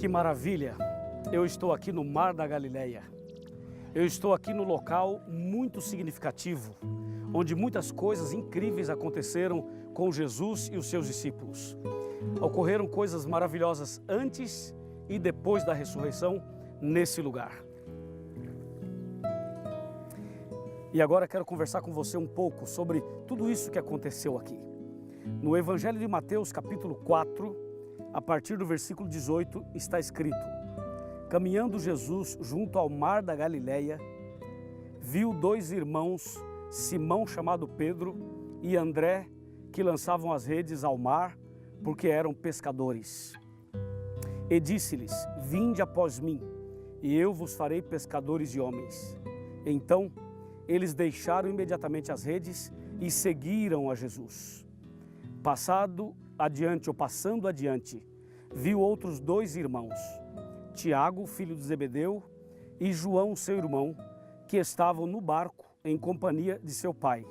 Que maravilha! Eu estou aqui no Mar da Galileia. Eu estou aqui no local muito significativo, onde muitas coisas incríveis aconteceram com Jesus e os seus discípulos. Ocorreram coisas maravilhosas antes e depois da ressurreição nesse lugar. E agora quero conversar com você um pouco sobre tudo isso que aconteceu aqui. No Evangelho de Mateus, capítulo 4, a partir do versículo 18, está escrito: caminhando Jesus junto ao mar da Galileia, viu dois irmãos, Simão chamado Pedro e André, que lançavam as redes ao mar, porque eram pescadores. E disse-lhes: vinde após mim, e eu vos farei pescadores de homens. Então eles deixaram imediatamente as redes e seguiram a Jesus. Passando adiante, viu outros dois irmãos, Tiago, filho de Zebedeu, e João, seu irmão, que estavam no barco em companhia de seu pai,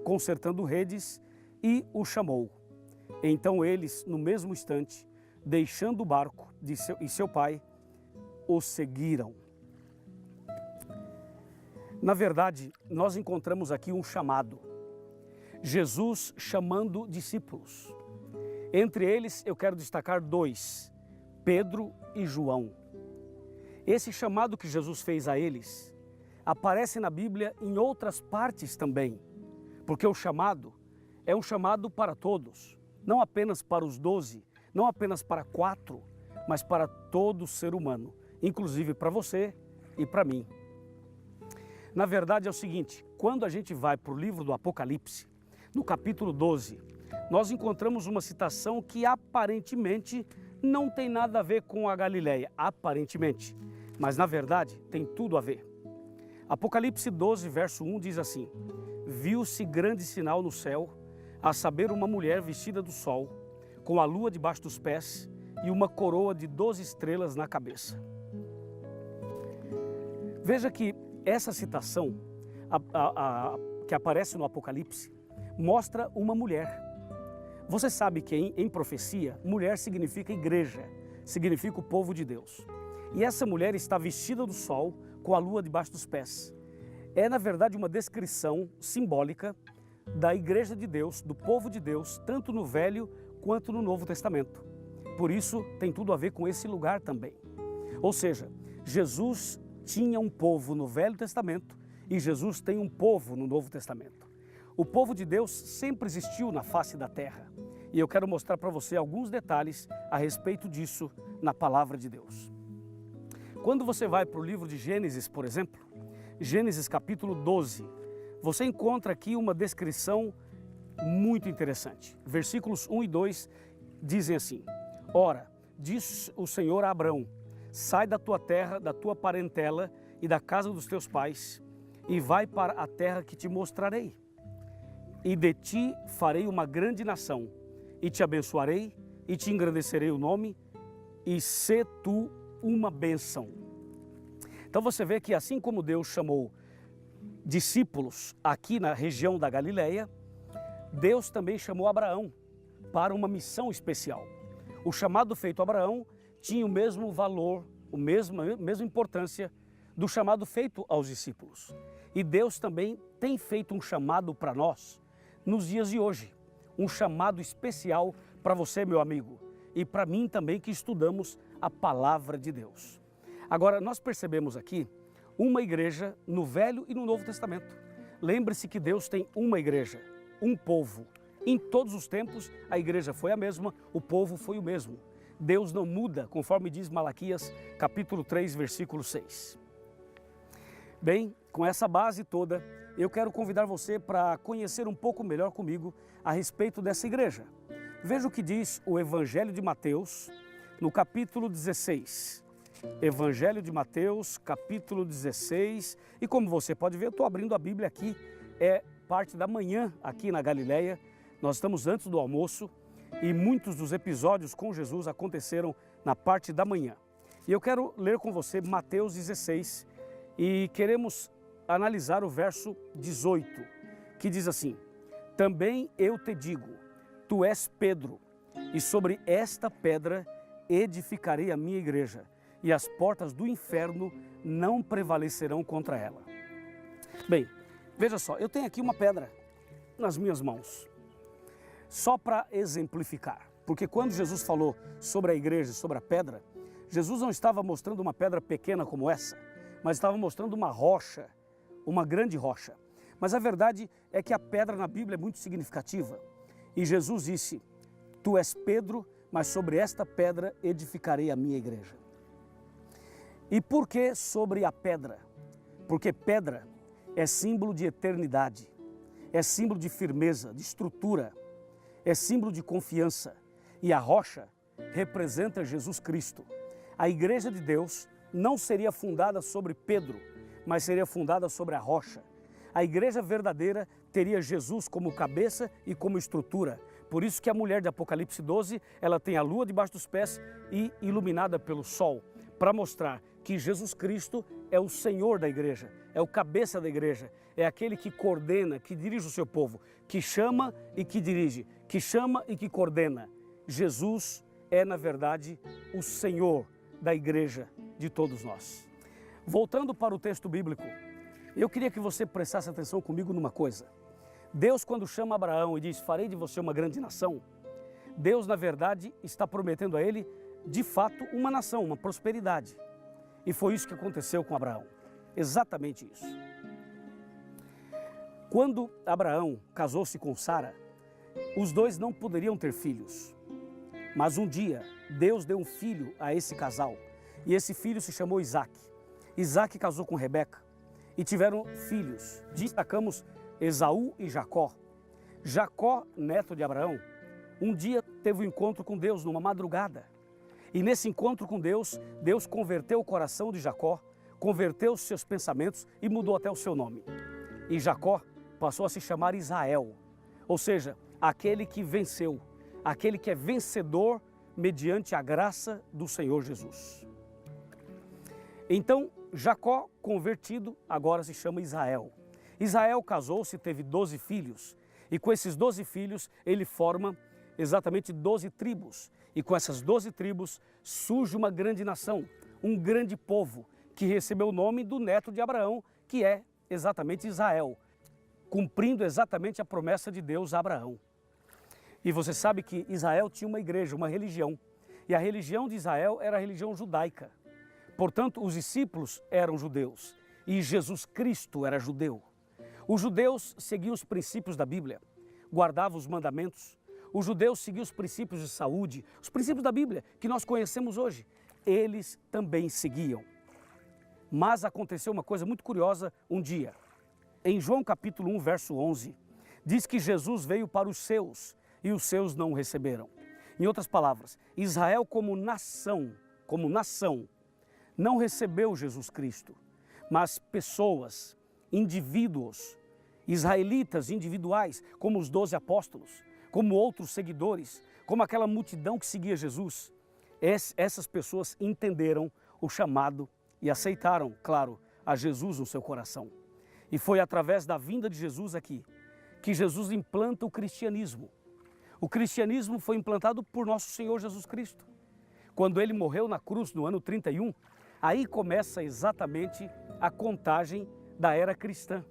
consertando redes, e o chamou. Então eles, no mesmo instante, deixando o barco e seu pai, o seguiram. Na verdade, nós encontramos aqui um chamado. Jesus chamando discípulos. Entre eles, eu quero destacar dois, Pedro e João. Esse chamado que Jesus fez a eles aparece na Bíblia em outras partes também, porque o chamado é um chamado para todos, não apenas para os 12, não apenas para 4, mas para todo ser humano, inclusive para você e para mim. Na verdade é o seguinte, quando a gente vai para o livro do Apocalipse, no capítulo 12, nós encontramos uma citação que aparentemente não tem nada a ver com a Galileia, aparentemente, mas na verdade tem tudo a ver. Apocalipse 12, verso 1 diz assim: viu-se grande sinal no céu, a saber, uma mulher vestida do sol, com a lua debaixo dos pés e uma coroa de 12 estrelas na cabeça. Veja que essa citação que aparece no Apocalipse mostra uma mulher. Você sabe que em profecia, mulher significa igreja, significa o povo de Deus. E essa mulher está vestida do sol, com a lua debaixo dos pés. É, na verdade, uma descrição simbólica da igreja de Deus, do povo de Deus, tanto no Velho quanto no Novo Testamento. Por isso, tem tudo a ver com esse lugar também. Ou seja, Jesus tinha um povo no Velho Testamento e Jesus tem um povo no Novo Testamento. O povo de Deus sempre existiu na face da terra. E eu quero mostrar para você alguns detalhes a respeito disso na palavra de Deus. Quando você vai para o livro de Gênesis, por exemplo, Gênesis capítulo 12, você encontra aqui uma descrição muito interessante. Versículos 1 e 2 dizem assim: ora, disse o Senhor a Abrão: sai da tua terra, da tua parentela e da casa dos teus pais, e vai para a terra que te mostrarei. E de ti farei uma grande nação, e te abençoarei, e te engrandecerei o nome, e sê tu uma bênção. Então você vê que assim como Deus chamou discípulos aqui na região da Galileia, Deus também chamou Abraão para uma missão especial. O chamado feito a Abraão tinha o mesmo valor, a mesma importância do chamado feito aos discípulos. E Deus também tem feito um chamado para nós nos dias de hoje. Um chamado especial para você, meu amigo, e para mim também, que estudamos a palavra de Deus. Agora, nós percebemos aqui uma igreja no Velho e no Novo Testamento. Lembre-se que Deus tem uma igreja, um povo. Em todos os tempos, a igreja foi a mesma, o povo foi o mesmo. Deus não muda, conforme diz Malaquias, capítulo 3, versículo 6. Bem, com essa base toda, eu quero convidar você para conhecer um pouco melhor comigo a respeito dessa igreja. Veja o que diz o Evangelho de Mateus, no capítulo 16. Evangelho de Mateus, capítulo 16. E como você pode ver, eu estou abrindo a Bíblia aqui, é parte da manhã aqui na Galileia. Nós estamos antes do almoço e muitos dos episódios com Jesus aconteceram na parte da manhã. E eu quero ler com você Mateus 16 e queremos analisar o verso 18, que diz assim: também eu te digo, tu és Pedro, e sobre esta pedra edificarei a minha igreja, e as portas do inferno não prevalecerão contra ela. Bem, veja só, eu tenho aqui uma pedra nas minhas mãos, só para exemplificar, porque quando Jesus falou sobre a igreja e sobre a pedra, Jesus não estava mostrando uma pedra pequena como essa, mas estava mostrando uma rocha, uma grande rocha. Mas a verdade é que a pedra na Bíblia é muito significativa. E Jesus disse, tu és Pedro, mas sobre esta pedra edificarei a minha igreja. E por que sobre a pedra? Porque pedra é símbolo de eternidade, é símbolo de firmeza, de estrutura, é símbolo de confiança. E a rocha representa Jesus Cristo. A igreja de Deus não seria fundada sobre Pedro, mas seria fundada sobre a rocha. A igreja verdadeira teria Jesus como cabeça e como estrutura. Por isso que a mulher de Apocalipse 12, ela tem a lua debaixo dos pés e iluminada pelo sol, para mostrar que Jesus Cristo é o Senhor da igreja, é o cabeça da igreja, é aquele que coordena, que dirige o seu povo, que chama e que dirige, que chama e que coordena. Jesus é, na verdade, o Senhor da igreja de todos nós. Voltando para o texto bíblico, eu queria que você prestasse atenção comigo numa coisa. Deus, quando chama Abraão e diz, farei de você uma grande nação, Deus, na verdade, está prometendo a ele, de fato, uma nação, uma prosperidade. E foi isso que aconteceu com Abraão, exatamente isso. Quando Abraão casou-se com Sara, os dois não poderiam ter filhos. Mas um dia, Deus deu um filho a esse casal, e esse filho se chamou Isaac. Isaac casou com Rebeca e tiveram filhos. Destacamos Esaú e Jacó. Jacó, neto de Abraão, um dia teve um encontro com Deus numa madrugada. E nesse encontro com Deus, Deus converteu o coração de Jacó, converteu os seus pensamentos e mudou até o seu nome. E Jacó passou a se chamar Israel, ou seja, aquele que venceu, aquele que é vencedor mediante a graça do Senhor Jesus. Então, Jacó, convertido, agora se chama Israel. Israel casou-se, teve 12 filhos, e com esses 12 filhos ele forma exatamente 12 tribos. E com essas 12 tribos surge uma grande nação, um grande povo, que recebeu o nome do neto de Abraão, que é exatamente Israel, cumprindo exatamente a promessa de Deus a Abraão. E você sabe que Israel tinha uma igreja, uma religião, e a religião de Israel era a religião judaica. Portanto, os discípulos eram judeus e Jesus Cristo era judeu. Os judeus seguiam os princípios da Bíblia, guardavam os mandamentos. Os judeus seguiam os princípios de saúde, os princípios da Bíblia que nós conhecemos hoje. Eles também seguiam. Mas aconteceu uma coisa muito curiosa um dia. Em João capítulo 1, verso 11, diz que Jesus veio para os seus e os seus não o receberam. Em outras palavras, Israel como nação, não recebeu Jesus Cristo, mas pessoas, indivíduos, israelitas individuais, como os 12 apóstolos, como outros seguidores, como aquela multidão que seguia Jesus, essas pessoas entenderam o chamado e aceitaram, claro, a Jesus no seu coração. E foi através da vinda de Jesus aqui que Jesus implanta o cristianismo. O cristianismo foi implantado por nosso Senhor Jesus Cristo. Quando ele morreu na cruz no ano 31, aí começa exatamente a contagem da era cristã,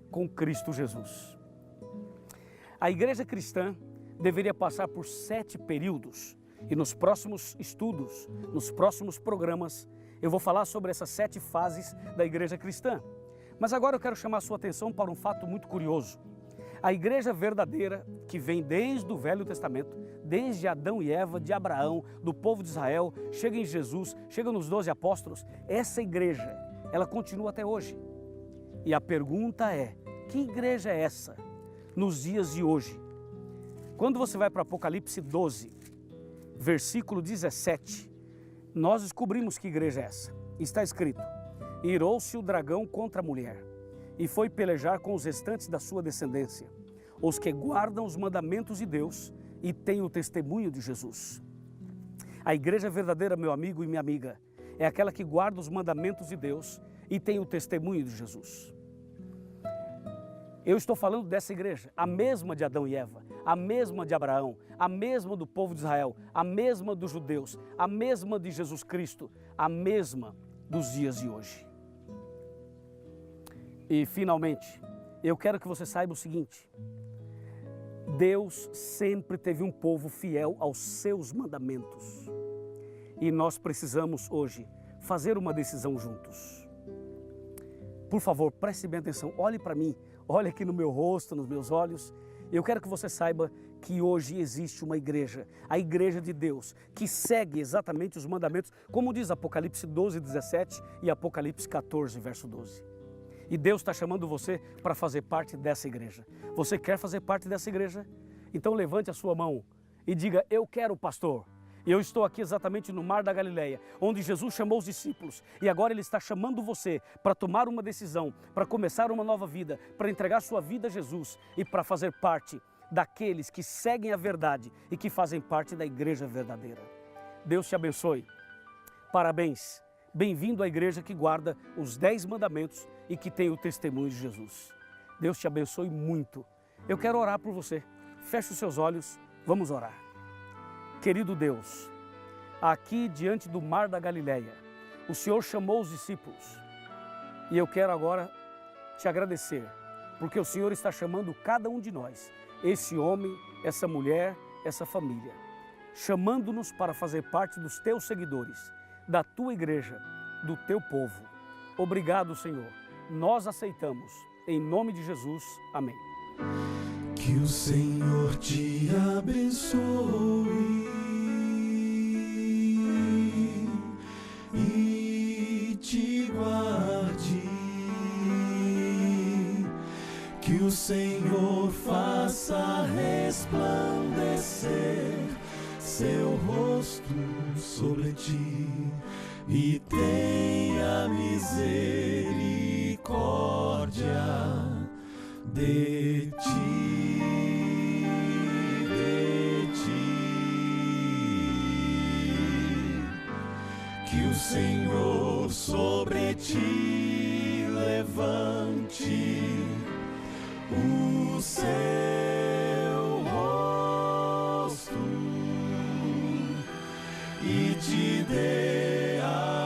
com Cristo Jesus. A igreja cristã deveria passar por 7 períodos, e nos próximos estudos, nos próximos programas, eu vou falar sobre essas 7 fases da igreja cristã. Mas agora eu quero chamar a sua atenção para um fato muito curioso. A igreja verdadeira, que vem desde o Velho Testamento, desde Adão e Eva, de Abraão, do povo de Israel, chega em Jesus, chega nos 12 apóstolos, essa igreja, ela continua até hoje. E a pergunta é, que igreja é essa nos dias de hoje? Quando você vai para Apocalipse 12, versículo 17, nós descobrimos que igreja é essa. Está escrito, irou-se o dragão contra a mulher e foi pelejar com os restantes da sua descendência, os que guardam os mandamentos de Deus e têm o testemunho de Jesus. A igreja verdadeira, meu amigo e minha amiga, é aquela que guarda os mandamentos de Deus e tem o testemunho de Jesus. Eu estou falando dessa igreja, a mesma de Adão e Eva, a mesma de Abraão, a mesma do povo de Israel, a mesma dos judeus, a mesma de Jesus Cristo, a mesma dos dias de hoje. E finalmente, eu quero que você saiba o seguinte: Deus sempre teve um povo fiel aos seus mandamentos. E nós precisamos hoje fazer uma decisão juntos. Por favor, preste bem atenção, olhe para mim, olhe aqui no meu rosto, nos meus olhos. Eu quero que você saiba que hoje existe uma igreja, a igreja de Deus, que segue exatamente os mandamentos, como diz Apocalipse 12, 17 e Apocalipse 14, verso 12. E Deus está chamando você para fazer parte dessa igreja. Você quer fazer parte dessa igreja? Então levante a sua mão e diga: eu quero, pastor. Eu estou aqui exatamente no Mar da Galileia, onde Jesus chamou os discípulos, e agora Ele está chamando você para tomar uma decisão, para começar uma nova vida, para entregar sua vida a Jesus e para fazer parte daqueles que seguem a verdade e que fazem parte da igreja verdadeira. Deus te abençoe. Parabéns. Bem-vindo à igreja que guarda os 10 mandamentos e que tem o testemunho de Jesus. Deus te abençoe muito. Eu quero orar por você. Feche os seus olhos, vamos orar. Querido Deus, aqui diante do Mar da Galileia, o Senhor chamou os discípulos e eu quero agora te agradecer, porque o Senhor está chamando cada um de nós, esse homem, essa mulher, essa família, chamando-nos para fazer parte dos teus seguidores, da tua igreja, do teu povo. Obrigado, Senhor. Nós aceitamos. Em nome de Jesus. Amém. Que o Senhor te abençoe e te guarde. Que o Senhor faça resplandecer seu rosto sobre ti e tenha misericórdia de ti, que o Senhor sobre ti levante o seu rosto e te dê a